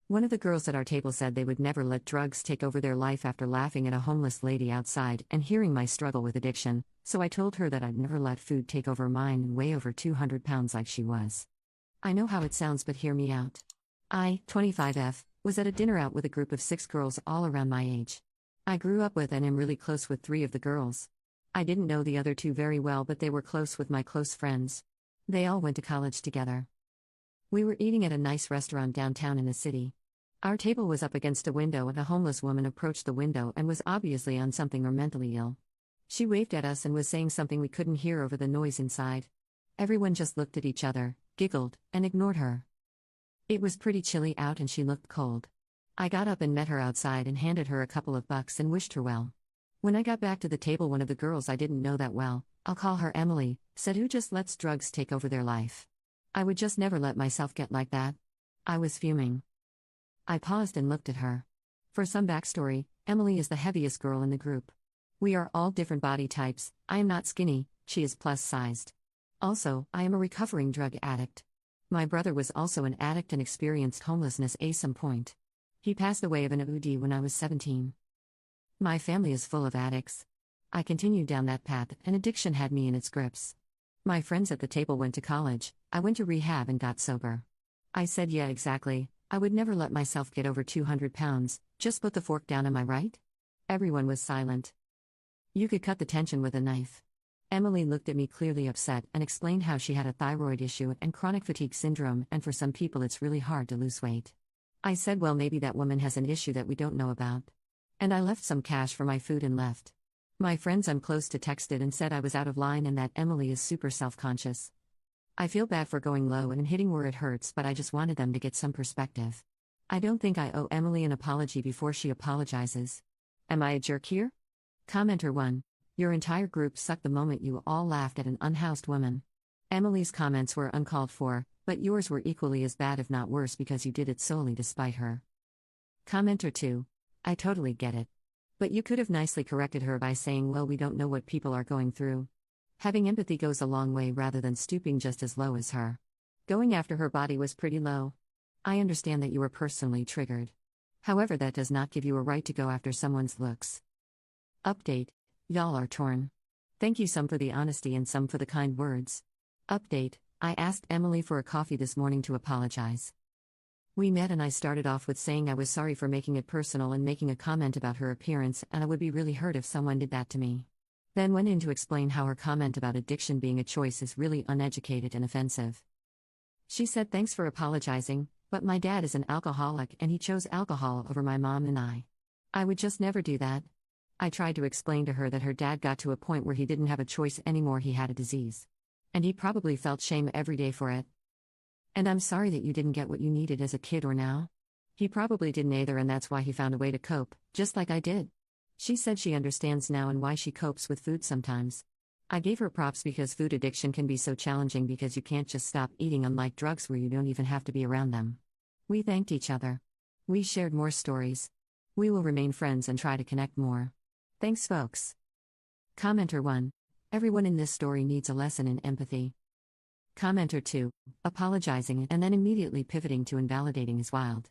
One of the girls at our table said they would never let drugs take over their life after laughing at a homeless lady outside and hearing my struggle with addiction, so I told her that I'd never let food take over mine and weigh over 200 pounds like she was. I know how it sounds, but hear me out. I, 25F, was at a dinner out with a group of 6 girls all around my age. I grew up with and am really close with 3 of the girls. I didn't know the other 2 very well, but they were close with my close friends. They all went to college together. We were eating at a nice restaurant downtown in the city. Our table was up against a window and a homeless woman approached the window and was obviously on something or mentally ill. She waved at us and was saying something we couldn't hear over the noise inside. Everyone just looked at each other, giggled, and ignored her. It was pretty chilly out and she looked cold. I got up and met her outside and handed her a couple of bucks and wished her well. When I got back to the table, one of the girls I didn't know that well, I'll call her Emily, said, "Who just lets drugs take over their life? I would just never let myself get like that." I was fuming. I paused and looked at her. For some backstory, Emily is the heaviest girl in the group. We are all different body types. I am not skinny, she is plus-sized. Also, I am a recovering drug addict. My brother was also an addict and experienced homelessness at some point. He passed away of an OD when I was 17. My family is full of addicts. I continued down that path and addiction had me in its grips. My friends at the table went to college, I went to rehab and got sober. I said, "Yeah, exactly. I would never let myself get over 200 pounds, just put the fork down, am I right?" Everyone was silent. You could cut the tension with a knife. Emily looked at me clearly upset and explained how she had a thyroid issue and chronic fatigue syndrome, and for some people it's really hard to lose weight. I said, "Well, maybe that woman has an issue that we don't know about." And I left some cash for my food and left. My friends I'm close to texted and said I was out of line and that Emily is super self-conscious. I feel bad for going low and hitting where it hurts, but I just wanted them to get some perspective. I don't think I owe Emily an apology before she apologizes. Am I a jerk here? Commenter 1. Your entire group sucked the moment you all laughed at an unhoused woman. Emily's comments were uncalled for, but yours were equally as bad if not worse because you did it solely to spite her. Commenter 2. I totally get it. But you could have nicely corrected her by saying, "Well, we don't know what people are going through." Having empathy goes a long way rather than stooping just as low as her. Going after her body was pretty low. I understand that you were personally triggered. However, that does not give you a right to go after someone's looks. Update. Y'all are torn. Thank you some for the honesty and some for the kind words. Update. I asked Emily for a coffee this morning to apologize. We met and I started off with saying I was sorry for making it personal and making a comment about her appearance, and I would be really hurt if someone did that to me. Then went in to explain how her comment about addiction being a choice is really uneducated and offensive. She said, "Thanks for apologizing, but my dad is an alcoholic and he chose alcohol over my mom and I. I would just never do that." I tried to explain to her that her dad got to a point where he didn't have a choice anymore, he had a disease. And he probably felt shame every day for it. And I'm sorry that you didn't get what you needed as a kid or now. He probably didn't either, and that's why he found a way to cope, just like I did. She said she understands now and why she copes with food sometimes. I gave her props because food addiction can be so challenging because you can't just stop eating, unlike drugs where you don't even have to be around them. We thanked each other. We shared more stories. We will remain friends and try to connect more. Thanks, folks. Commenter 1. Everyone in this story needs a lesson in empathy. Commenter 2. Apologizing and then immediately pivoting to invalidating is wild.